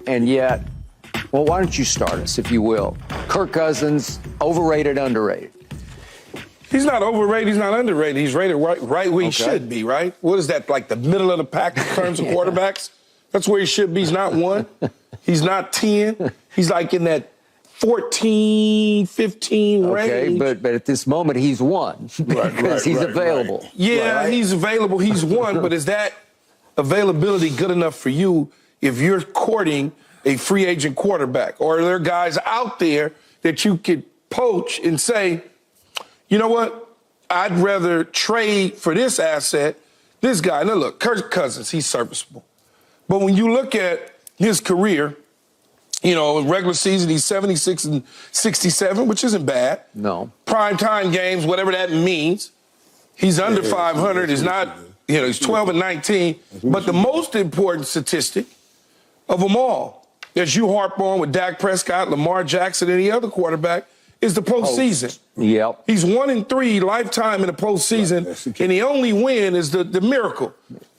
and yet, well, why don't you start us, if you will? Kirk Cousins, overrated, underrated? He's not overrated. He's not underrated. He's rated right where he should be, right? What is that, like the middle of the pack in terms of quarterbacks? That's where he should be. He's not 1. He's not 10. He's like in that 14, 15 range. Okay, but at this moment, he's 1 because he's available. Right. Yeah, he's available. He's 1, but is that availability good enough for you if you're courting a free agent quarterback? Or are there guys out there that you could poach and say, you know what? I'd rather trade for this asset, this guy. Now, look, Kirk Cousins, he's serviceable. But when you look at his career, you know, regular season, he's 76 and 67, which isn't bad. No. Primetime games, whatever that means. He's under 500. He's not, you know, he's 12 and 19. But the most important statistic of them all, as you harp on with Dak Prescott, Lamar Jackson, any other quarterback, is the postseason. Yep. He's 1-3 lifetime in the postseason, and the only win is the miracle.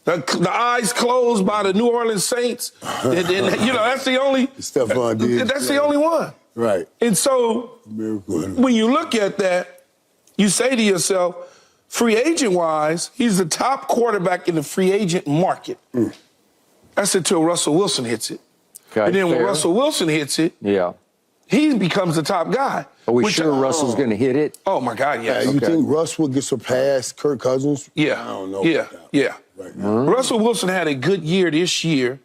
The eyes closed by the New Orleans Saints. And, you know, that's the only. Stephon Diggs. That's the only one. Right. And so when you look at that, you say to yourself, free agent-wise, he's the top quarterback in the free agent market. That's until Russell Wilson hits it. Okay, and then when Russell Wilson hits it, he becomes the top guy. Are we sure Russell's going to hit it? Oh, my God, yes. You think Russ will get surpassed Kirk Cousins? Yeah. I don't know. Yeah. Right now. Russell Wilson had a good year this year.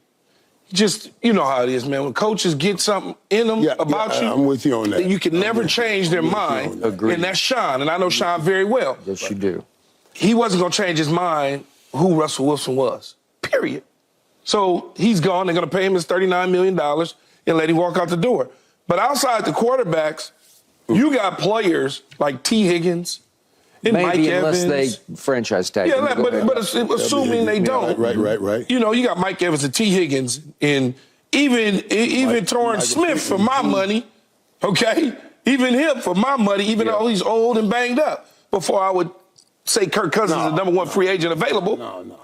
Just, you know how it is, man. When coaches get something in them about you, I'm with you on that. You can never change their mind. Agreed. And that's Sean, and I know Sean very well. Yes, you do. He wasn't going to change his mind who Russell Wilson was, period. So he's gone. They're going to pay him his $39 million and let him walk out the door. But outside the quarterbacks, you got players like T. Higgins and Maybe Mike unless Evans. they franchise tag him. Yeah, but assuming they don't. Right. You know, you got Mike Evans and T. Higgins and even Torrance Smith for my money, okay? Even him for my money, even though he's old and banged up, before I would say Kirk Cousins is the number 1 free agent available. No.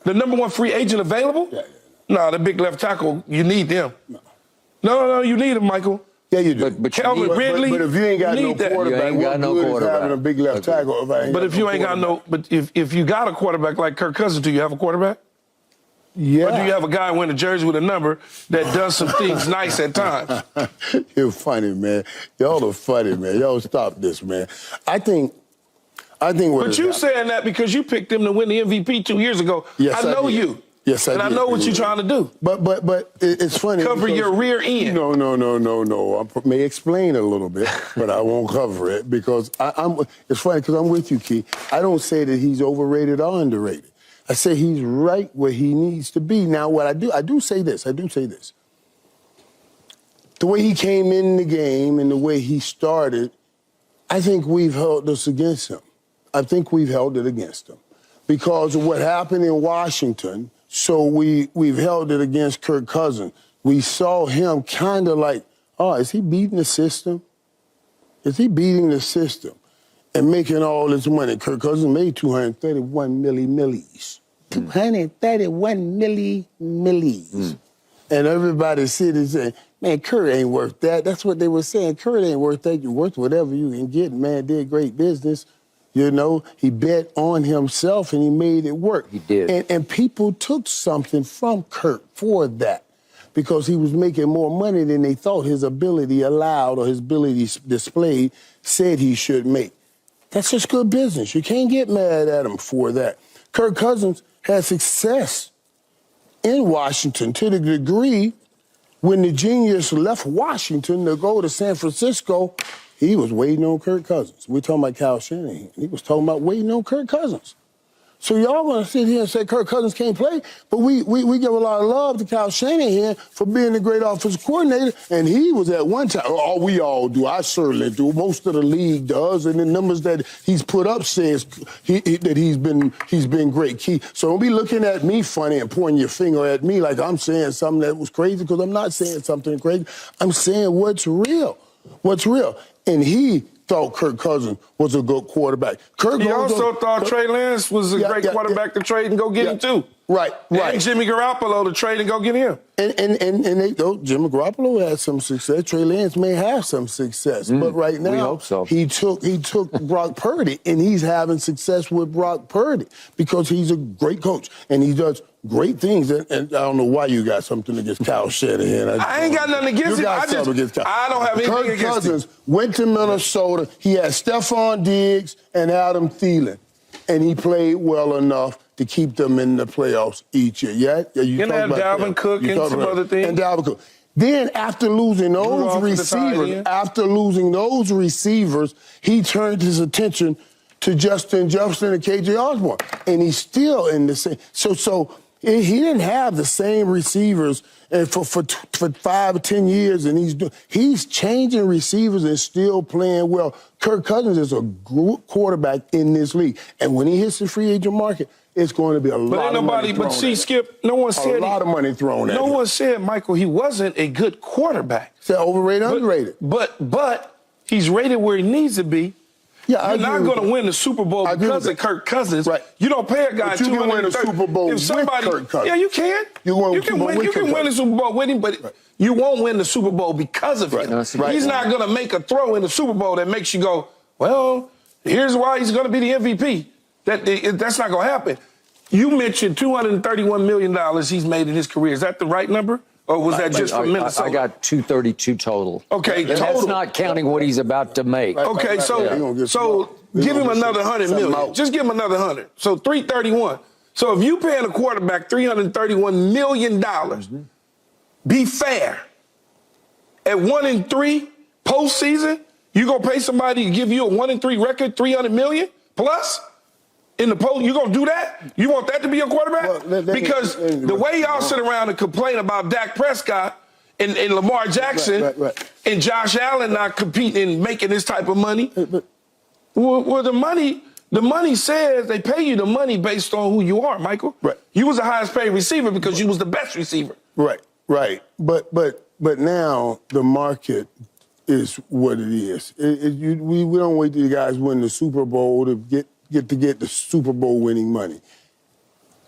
The number 1 free agent available? No, the big left tackle, you need them. No, you need him, Michael. Yeah, you do. But Calvin Ridley, but if you ain't got no quarterback, what good is having a big left tackle? But if you ain't got no, but if you got a quarterback like Kirk Cousins, do you have a quarterback? Yeah. Or do you have a guy wearing a jersey with a number that does some things nice at times? You're funny, man. Y'all are funny, man. Y'all stop this, man. I think. But you saying that because you picked him to win the MVP 2 years ago. Yes, I know did. you. Yes, I and did. I know what you're trying to do. But it's funny. Cover your rear end. No. I may explain a little bit, but I won't cover it because it's funny because I'm with you, Key. I don't say that he's overrated or underrated. I say he's right where he needs to be. Now, what I do say this. The way he came in the game and the way he started, I think we've held this against him. I think we've held it against him because of what happened in Washington. So we've held it against Kirk Cousins. We saw him kind of like, oh, is he beating the system? Is he beating the system and making all this money? Kirk Cousins made 231 millies. 231 millies. And everybody sitting saying, man, Kirk ain't worth that. That's what they were saying. Kirk ain't worth that. You're worth whatever you can get. Man, did great business. You know, he bet on himself and he made it work. He did. And people took something from Kirk for that because he was making more money than they thought his ability allowed or his ability displayed said he should make. That's just good business. You can't get mad at him for that. Kirk Cousins had success in Washington to the degree when the genius left Washington to go to San Francisco, he was waiting on Kirk Cousins. We're talking about Kyle Shanahan. He was talking about waiting on Kirk Cousins. So y'all want to sit here and say Kirk Cousins can't play, but we give a lot of love to Kyle Shanahan for being a great offensive coordinator, and he was at one time, we all do, I certainly do, most of the league does, and the numbers that he's put up says that he's been great. Key. So don't be looking at me funny and pointing your finger at me like I'm saying something that was crazy, because I'm not saying something crazy. I'm saying what's real. What's real. And he thought Kirk Cousins was a good quarterback. He also thought Trey Lance was a great quarterback to trade and go get him too. Right. And Jimmy Garoppolo to trade and go get him. And Jimmy Garoppolo had some success. Trey Lance may have some success, but right now we hope so. he took Brock Purdy, and he's having success with Brock Purdy because he's a great coach and he does great things. And I don't know why you got something against Kyle Shanahan. I ain't got nothing against him. I don't have anything Kirk against Cousins him. went to Minnesota. He had Stephon Diggs and Adam Thielen, and he played well enough to keep them in the playoffs each year. Yeah, you have Dalvin Cook and some other things. And Dalvin Cook. Then after losing those receivers, he turned his attention to Justin Jefferson and KJ Osborne, and he's still in the same. So he didn't have the same receivers for 5 or 10 years, and he's changing receivers and still playing well. Kirk Cousins is a good quarterback in this league, and when he hits the free agent market, it's going to be a lot of money thrown at him. Skip, no one said a lot of money thrown at him. No one said, Michael, he wasn't a good quarterback. Said overrated, underrated. But he's rated where he needs to be. Yeah, You're not going to win the Super Bowl because of Kirk Cousins. Right. You don't pay a guy but you can win the Super Bowl with Kirk Cousins. Yeah, you can. You can win the Super Bowl with him, but you won't win the Super Bowl because of him. Right. He's not going to make a throw in the Super Bowl that makes you go, well, here's why he's going to be the MVP. That's not going to happen. You mentioned $231 million he's made in his career. Is that the right number? Or was that just for Minnesota? I got 232 total. Okay, total. That's not counting what he's about to make. Okay, so give him another $100 million. Just give him another 100. So 331. So if you paying a quarterback $331 million, be fair. At 1-3 postseason, you gonna pay somebody to give you a 1-3 record, $300 million plus? In the post, you gonna do that? You want that to be your quarterback? Because the way y'all sit around and complain about Dak Prescott and Lamar Jackson and Josh Allen not competing and making this type of money, well, the money says they pay you the money based on who you are, Michael. Right. You was the highest paid receiver because you was the best receiver. Right. But now the market is what it is. We don't wait till you guys win the Super Bowl to get the Super Bowl winning money.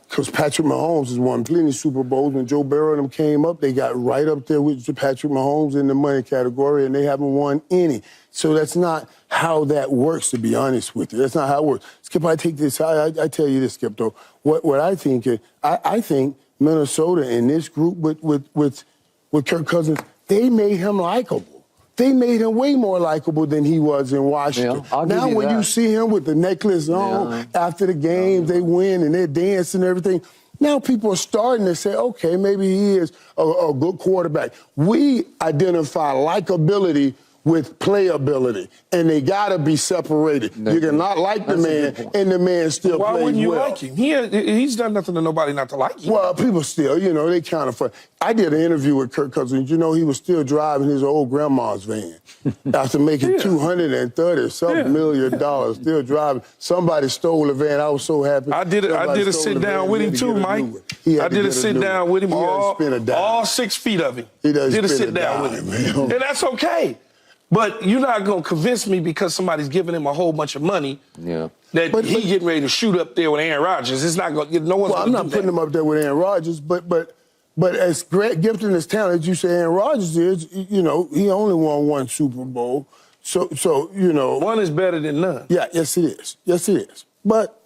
Because Patrick Mahomes has won plenty of Super Bowls. When Joe Burrow and them came up, they got right up there with Patrick Mahomes in the money category, and they haven't won any. So that's not how that works, to be honest with you. That's not how it works. Skip, I take this. I tell you this, Skip, though. What I think is, I think Minnesota in this group with Kirk Cousins, they made him likable. They made him way more likable than he was in Washington. Yeah, now when you see him with the necklace on after the game, they win and they're dancing and everything. Now people are starting to say, okay, maybe he is a good quarterback. We identify likability with playability, and they got to be separated. You cannot like the man, and the man still plays well. Why wouldn't you like him? He's done nothing to nobody not to like him. Well, people still, they kind of fun. I did an interview with Kirk Cousins. He was still driving his old grandma's van after making $230-something million, still driving. Somebody stole the van. I was so happy. I did a sit down with him too, Mike. I did a sit down with him, all 6 feet of him. He did a sit down with him. And that's okay. But you're not going to convince me because somebody's giving him a whole bunch of money that he getting ready to shoot up there with Aaron Rodgers. It's not going to, no one's going to do that. I'm not putting him up there with Aaron Rodgers, but as great gifted and as talented as you say Aaron Rodgers is, he only won 1 Super Bowl. So one is better than none. Yeah, yes it is. Yes it is. But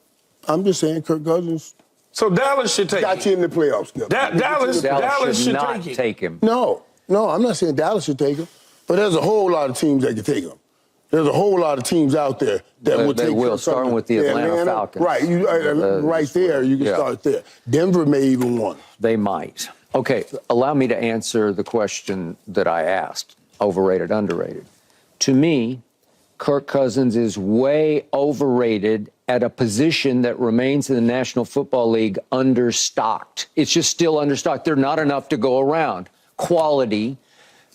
I'm just saying Kirk Cousins. So Dallas should take him. Got you in the playoffs. Dallas should not take him. No, I'm not saying Dallas should take him. But there's a whole lot of teams that can take him. There's a whole lot of teams out there that will take him. Starting with the Atlanta Falcons. Right, right there, you can start there. Denver may even win. They might. Okay, allow me to answer the question that I asked, overrated, underrated. To me, Kirk Cousins is way overrated at a position that remains in the National Football League understocked. It's just still understocked. There are not enough to go around. Quality,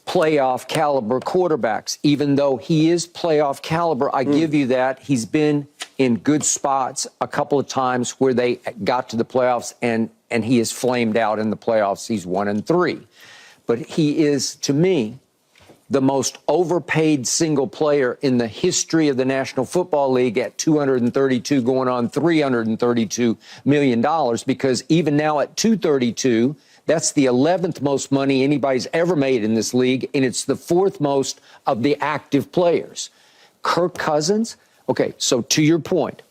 playoff caliber quarterbacks. Even though he is playoff caliber, I give you that. He's been in good spots a couple of times where they got to the playoffs and he is flamed out in the playoffs. He's 1-3. But he is, to me, the most overpaid single player in the history of the National Football League at $232 going on $332 million, because even now at $232, that's the 11th most money anybody's ever made in this league, and it's the 4th most of the active players. Kirk Cousins, okay, so to your point,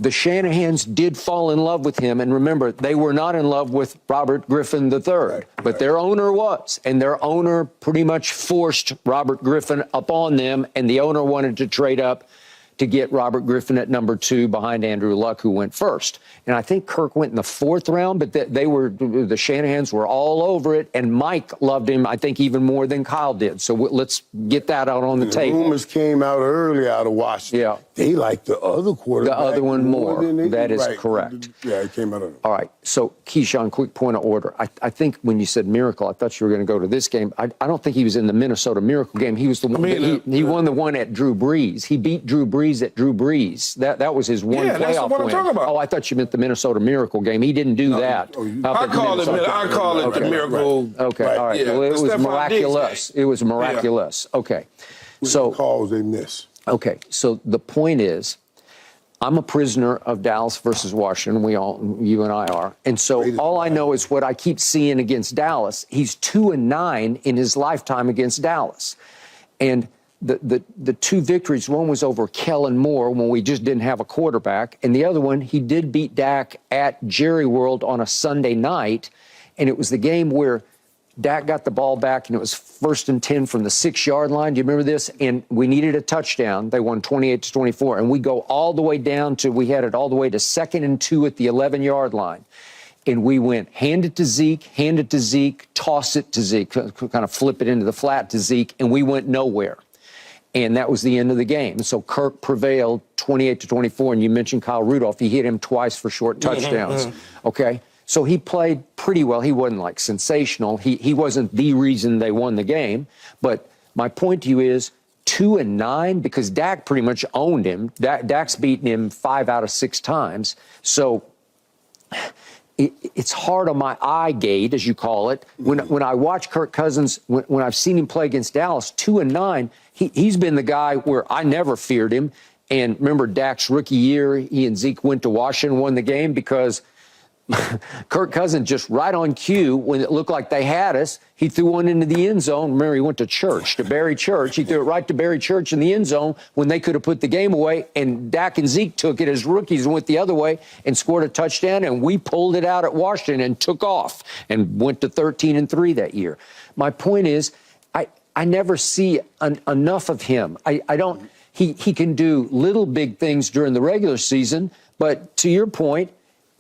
the Shanahans did fall in love with him, and remember, they were not in love with Robert Griffin III, but their owner was, and their owner pretty much forced Robert Griffin upon them, and the owner wanted to trade up to get Robert Griffin at number 2 behind Andrew Luck, who went first. And I think Kirk went in the 4th round, but the Shanahans were all over it, and Mike loved him, I think, even more than Kyle did. So let's get that out on the table. Rumors came out early out of Washington. Yeah. They liked the other quarterback. The other one more. Than they That did. is Right. correct. Yeah, it came out of All right. So, Keyshawn, quick point of order. I think when you said Miracle, I thought you were going to go to this game. I don't think he was in the Minnesota Miracle game. He was the one. He won the one at Drew Brees. He beat Drew Brees at Drew Brees. That was his one playoff that's the one I'm win. talking about. Oh, I thought you meant the Minnesota Miracle game. He didn't do that. I call it the Miracle. Okay. Right. All right. Yeah, Well, it the was Stephon miraculous. Diggs game. It was miraculous. Yeah. Okay. So calls they miss. Okay, so the point is, I'm a prisoner of Dallas versus Washington. You and I are. And so all I know is what I keep seeing against Dallas. He's 2-9 in his lifetime against Dallas. And the 2 victories, one was over Kellen Moore when we just didn't have a quarterback. And the other one, he did beat Dak at Jerry World on a Sunday night. And it was the game where Dak got the ball back, and it was 1st and 10 from the 6-yard line. Do you remember this? And we needed a touchdown. They won 28-24. And we go all the way down to, we had it all the way to 2nd and 2 at the 11-yard line. And we went hand it to Zeke, toss it to Zeke, kind of flip it into the flat to Zeke, and we went nowhere. And that was the end of the game. So Kirk prevailed 28-24. And you mentioned Kyle Rudolph. He hit him twice for short touchdowns. Okay? So he played pretty well. He wasn't like sensational. He wasn't the reason they won the game. But my point to you is 2-9, because Dak pretty much owned him. Dak's beaten him 5 out of 6 times. So it's hard on my eye gate, as you call it. When I watch Kirk Cousins, when I've seen him play against Dallas, 2-9, he's been the guy where I never feared him. And remember Dak's rookie year, he and Zeke went to Washington, won the game because Kirk Cousins just right on cue, when it looked like they had us, he threw one into the end zone. Remember, he went to church, to Barry Church. He threw it right to Barry Church in the end zone when they could have put the game away. And Dak and Zeke took it as rookies and went the other way and scored a touchdown. And we pulled it out at Washington and took off and went to 13-3 that year. My point is, I never see enough of him. He can do little big things during the regular season, but to your point,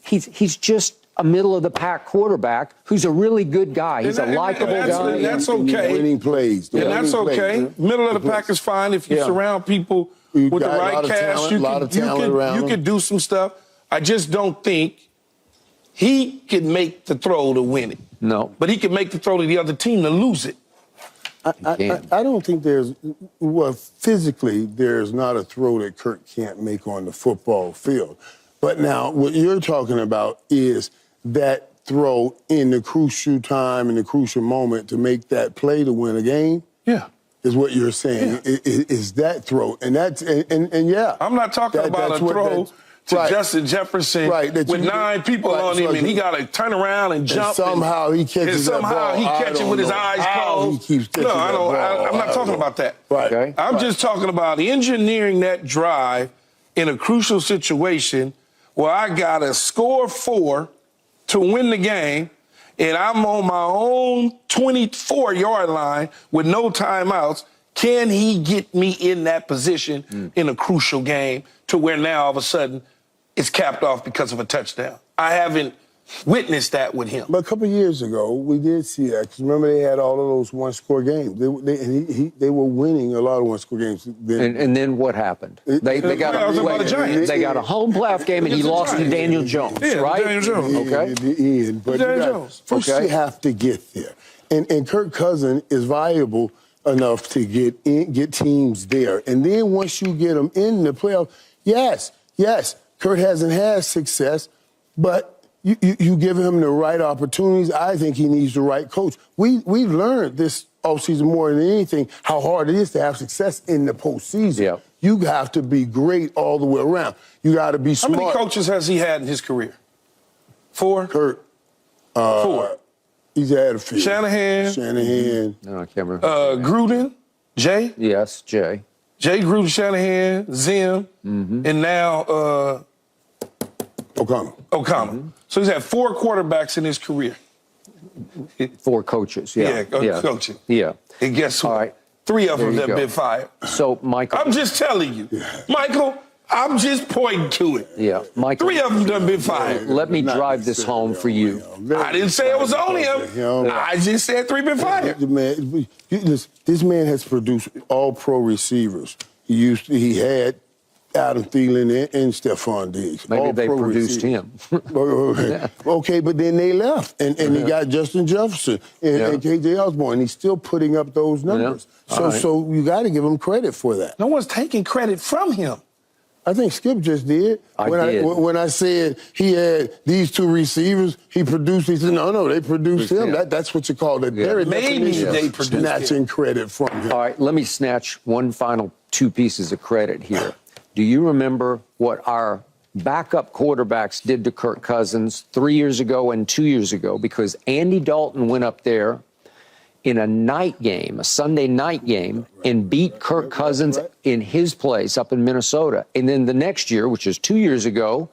he's just a middle-of-the-pack quarterback who's a really good guy. He's a likable guy. And that's okay. Winning plays. And that's okay. Middle of the pack is fine if you surround people with the right cast. You could do some stuff. I just don't think he could make the throw to win it. No. But he could make the throw to the other team to lose it. I don't think physically, there's not a throw that Kirk can't make on the football field. But now, what you're talking about is that throw in the crucial time, in the crucial moment to make that play to win a game. Yeah. Is what you're saying, is that throw. And that's, and yeah. I'm not talking about a throw to Justin Jefferson with 9 people on him, and he got to turn around and jump. And somehow he catches that ball. Somehow he catches it with his eyes closed. He keeps catching that ball. I'm not talking about that. Right. Okay. I'm just talking about engineering that drive in a crucial situation where I got to score 4 to win the game, and I'm on my own 24-yard line with no timeouts. Can he get me in that position in a crucial game to where now all of a sudden it's capped off because of a touchdown? I haven't witnessed that with him. But a couple of years ago, we did see that. Because remember, they had all of those one-score games. They were winning a lot of one-score games. And then what happened? They got a home playoff game, and he lost to Daniel Jones, right? Daniel Jones. Okay. But first you have to get there. And Kirk Cousins is viable enough to get teams there. And then once you get them in the playoff, yes, Kurt hasn't had success, but You give him the right opportunities. I think he needs the right coach. We've learned this offseason more than anything how hard it is to have success in the postseason. Yeah. You have to be great all the way around. You got to be How smart. many coaches has he had in his career? 4? Kirk. 4. He's had a few. Shanahan. No, I can't remember. Gruden. Jay. Yes, Jay. Jay Gruden, Shanahan, Zim, and now O'Connell. O'Connell. So he's had 4 quarterbacks in his career. 4 coaches, yeah. Coaching. Yeah. And guess what? All right. 3 of them There have you go. been fired. So, Michael. I'm just telling you. Michael, I'm just pointing to it. Yeah, Michael. 3 of them done been fired. Let me drive this home for you. I didn't say it was only him. I just said 3 been fired. Man, this man has produced all pro receivers. He had Adam Thielen and Stephon Diggs. Maybe they produced him. Okay, but then they left, and he got Justin Jefferson and KJ Osborne. He's still putting up those numbers. So you got to give him credit for that. No one's taking credit from him. I think Skip just did. When I said he had these 2 receivers, he produced. He said, no, they produced him. That's what you call the very definition they of produced snatching credit from him. All right, let me snatch one final 2 pieces of credit here. Do you remember what our backup quarterbacks did to Kirk Cousins 3 years ago and 2 years ago? Because Andy Dalton went up there in a night game, a Sunday night game, and beat Kirk Cousins in his place up in Minnesota. And then the next year, which is 2 years ago,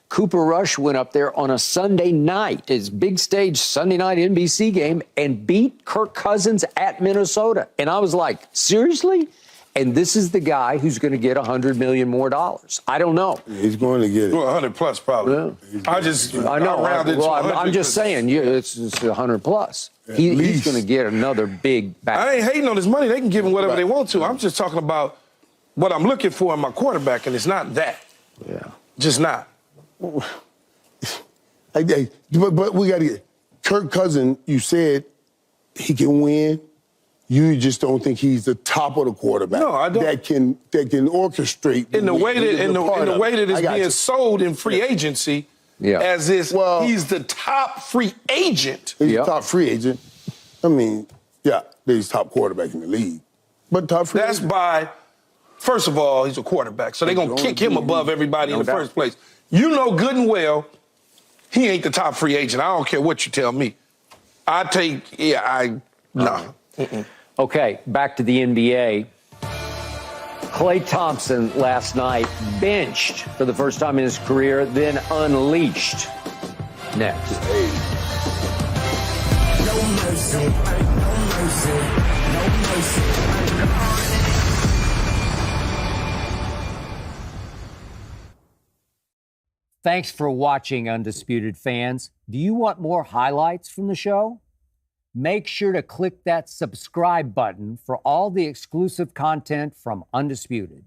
Cooper Rush went up there on a Sunday night, his big stage Sunday night NBC game, and beat Kirk Cousins at Minnesota. And I was like, seriously? And this is the guy who's going to get $100 million more. I don't know. He's going to get it. Well, 100 plus probably. Yeah. I know. I'm just saying, it's 100 plus. He's going to get another big back. I ain't hating on his money. They can give him whatever they want to. I'm just talking about what I'm looking for in my quarterback, and it's not that. Yeah. Just not. But we got to get Kirk Cousins. You said he can win. You just don't think he's the top of the quarterback. No, I don't. That can orchestrate In the way that it's being sold in free agency, as is he's the top free agent. He's the top free agent. I mean, he's top quarterback in the league. But top free agent. First of all, he's a quarterback, so they're going to kick him above everybody in the first place. You know good and well he ain't the top free agent. I don't care what you tell me. No. Okay, back to the NBA. Klay Thompson last night benched for the first time in his career, then unleashed. Next. No mercy, no mercy, no mercy. Thanks for watching, Undisputed fans. Do you want more highlights from the show? Make sure to click that subscribe button for all the exclusive content from Undisputed.